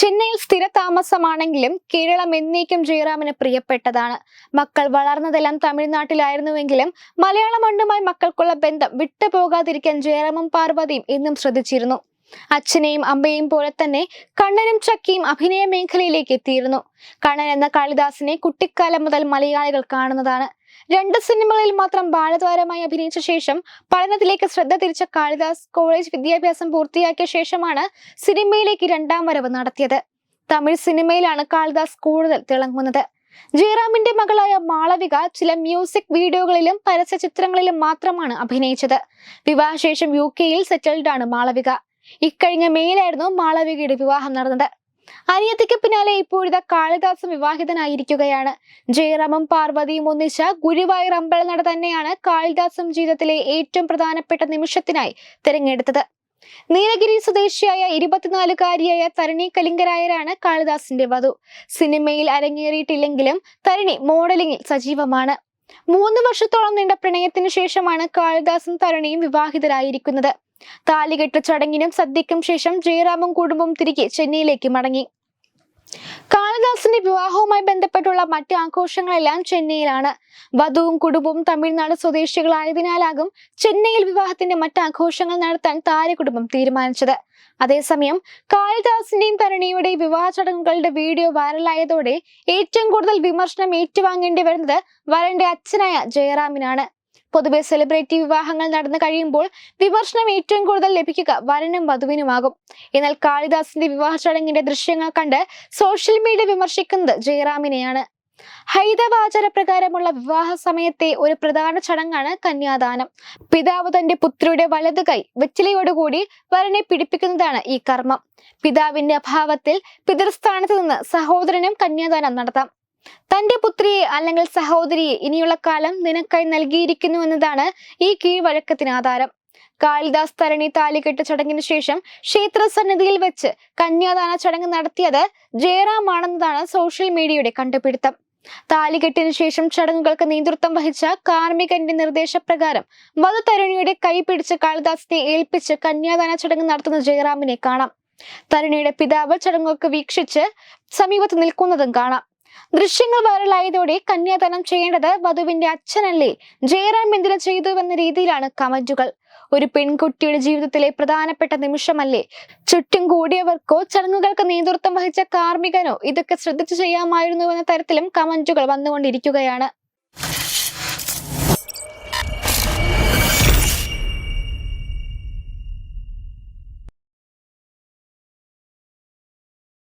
ചെന്നൈയിൽ സ്ഥിര താമസമാണെങ്കിലും കേരളം എന്നേക്കും ജയറാമിന് പ്രിയപ്പെട്ടതാണ്. മക്കൾ വളർന്നതെല്ലാം തമിഴ്നാട്ടിലായിരുന്നുവെങ്കിലും മലയാള മണ്ണുമായി മക്കൾക്കുള്ള ബന്ധം വിട്ടുപോകാതിരിക്കാൻ ജയറാമും പാർവതിയും എന്നും ശ്രദ്ധിച്ചിരുന്നു. അച്ഛനെയും അമ്മയെയും പോലെ തന്നെ കണ്ണനും ചക്കിയും അഭിനയ മേഖലയിലേക്ക് എത്തിയിരുന്നു. കണ്ണൻ എന്ന കാളിദാസിനെ കുട്ടിക്കാലം മുതൽ മലയാളികൾ കാണുന്നതാണ്. 2 സിനിമകളിൽ മാത്രം ബാലതാരമായി അഭിനയിച്ച ശേഷം പഠനത്തിലേക്ക് ശ്രദ്ധ തിരിച്ച കാളിദാസ് കോളേജ് വിദ്യാഭ്യാസം പൂർത്തിയാക്കിയ ശേഷമാണ് സിനിമയിലേക്ക് 2ാം വരവ് നടത്തിയത്. തമിഴ് സിനിമയിലാണ് കാളിദാസ് കൂടുതൽ തിളങ്ങുന്നത്. ജയറാമിന്റെ മകളായ മാളവിക ചില മ്യൂസിക് വീഡിയോകളിലും പരസ്യ ചിത്രങ്ങളിലും മാത്രമാണ് അഭിനയിച്ചത്. വിവാഹശേഷം UK-യിൽ സെറ്റിൽഡ് ആണ് മാളവിക. ഇക്കഴിഞ്ഞ മെയിലായിരുന്നു മാളവികയുടെ വിവാഹം നടന്നത്. അനിയത്തിക്ക് പിന്നാലെ ഇപ്പോഴത്തെ കാളിദാസും വിവാഹിതനായിരിക്കുകയാണ്. ജയറാമും പാർവതിയും ഒന്നിച്ച ഗുരുവായൂർ അമ്പലനട തന്നെയാണ് കാളിദാസും ജീവിതത്തിലെ ഏറ്റവും പ്രധാനപ്പെട്ട നിമിഷത്തിനായി തിരഞ്ഞെടുത്തത്. നീലഗിരി സ്വദേശിയായ 24-കാരിയായ തരണി കലിംഗരായരാണ് കാളിദാസിന്റെ വധു. സിനിമയിൽ അരങ്ങേറിയിട്ടില്ലെങ്കിലും തരണി മോഡലിംഗിൽ സജീവമാണ്. 3 വർഷത്തോളം നീണ്ട പ്രണയത്തിനു ശേഷമാണ് കാളിദാസും തരണിയും വിവാഹിതരായിരിക്കുന്നത്. താലികെട്ട് ചടങ്ങിനും സദ്യക്കും ശേഷം ജയറാമും കുടുംബവും തിരികെ ചെന്നൈയിലേക്ക് മടങ്ങി. കാളിദാസിന്റെ വിവാഹവുമായി ബന്ധപ്പെട്ടുള്ള മറ്റ് ആഘോഷങ്ങളെല്ലാം ചെന്നൈയിലാണ്. വധുവും കുടുംബവും തമിഴ്നാട് സ്വദേശികളായതിനാലാകും ചെന്നൈയിൽ വിവാഹത്തിന്റെ മറ്റ് ആഘോഷങ്ങൾ നടത്താൻ താരകുടുംബം തീരുമാനിച്ചത്. അതേസമയം കാളിദാസിന്റെയും തരണിയുടെയും വിവാഹ ചടങ്ങുകളുടെ വീഡിയോ വൈറലായതോടെ ഏറ്റവും കൂടുതൽ വിമർശനം ഏറ്റുവാങ്ങേണ്ടി വരുന്നത് വരന്റെ അച്ഛനായ ജയറാമിനാണ്. പൊതുവെ സെലിബ്രിറ്റി വിവാഹങ്ങൾ നടന്നു കഴിയുമ്പോൾ വിമർശനം ഏറ്റവും കൂടുതൽ ലഭിക്കുക വരനും വധുവിനുമാകും. എന്നാൽ കാളിദാസിന്റെ വിവാഹ ചടങ്ങിന്റെ ദൃശ്യങ്ങൾ കണ്ട് സോഷ്യൽ മീഡിയ വിമർശിക്കുന്നത് ജയറാമിനെയാണ്. ഹൈന്ദവ ആചാരപ്രകാരമുള്ള വിവാഹ സമയത്തെ ഒരു പ്രധാന ചടങ്ങാണ് കന്യാദാനം. പിതാവ് തന്റെ പുത്രിയുടെ വലതു കൈ വെറ്റിലയോടുകൂടി വരനെ പിടിപ്പിക്കുന്നതാണ് ഈ കർമ്മം. പിതാവിന്റെ അഭാവത്തിൽ പിതൃസ്ഥാനത്ത് നിന്ന് സഹോദരനും കന്യാദാനം നടത്താം. തന്റെ പുത്രിയെ അല്ലെങ്കിൽ സഹോദരിയെ ഇനിയുള്ള കാലം നിനക്കായി നൽകിയിരിക്കുന്നു എന്നതാണ് ഈ കീഴ്വഴക്കത്തിന് ആധാരം. കാളിദാസ് തരണി താലികെട്ട് ചടങ്ങിന് ശേഷം ക്ഷേത്ര സന്നിധിയിൽ വെച്ച് കന്യാദാന ചടങ്ങ് നടത്തിയത് ജയറാം ആണെന്നതാണ് സോഷ്യൽ മീഡിയയുടെ കണ്ടുപിടുത്തം. താലികെട്ടിന് ശേഷം ചടങ്ങുകൾക്ക് നേതൃത്വം വഹിച്ച കാർമികന്റെ നിർദ്ദേശപ്രകാരം വധു തരുണിയുടെ കൈ പിടിച്ച് കാളിദാസിനെ ഏൽപ്പിച്ച് കന്യാദാന ചടങ്ങ് നടത്തുന്ന ജയറാമിനെ കാണാം. തരുണിയുടെ പിതാവ് ചടങ്ങുകൾക്ക് വീക്ഷിച്ച് സമീപത്ത് നിൽക്കുന്നതും കാണാം. ദൃശ്യങ്ങൾ വൈറലായതോടെ കന്യാദാനം ചെയ്യേണ്ടത് വധുവിന്റെ അച്ഛനല്ലേ, ജയറാം എന്തിനു ചെയ്തുവെന്ന രീതിയിലാണ് കമന്റുകൾ. ഒരു പെൺകുട്ടിയുടെ ജീവിതത്തിലെ പ്രധാനപ്പെട്ട നിമിഷമല്ലേ, ചുറ്റും കൂടിയവർക്കോ ചടങ്ങുകൾക്ക് നേതൃത്വം വഹിച്ച കാർമികനോ ഇതൊക്കെ ശ്രദ്ധിച്ചു ചെയ്യാമായിരുന്നുവെന്ന തരത്തിലും കമന്റുകൾ വന്നുകൊണ്ടിരിക്കുകയാണ്.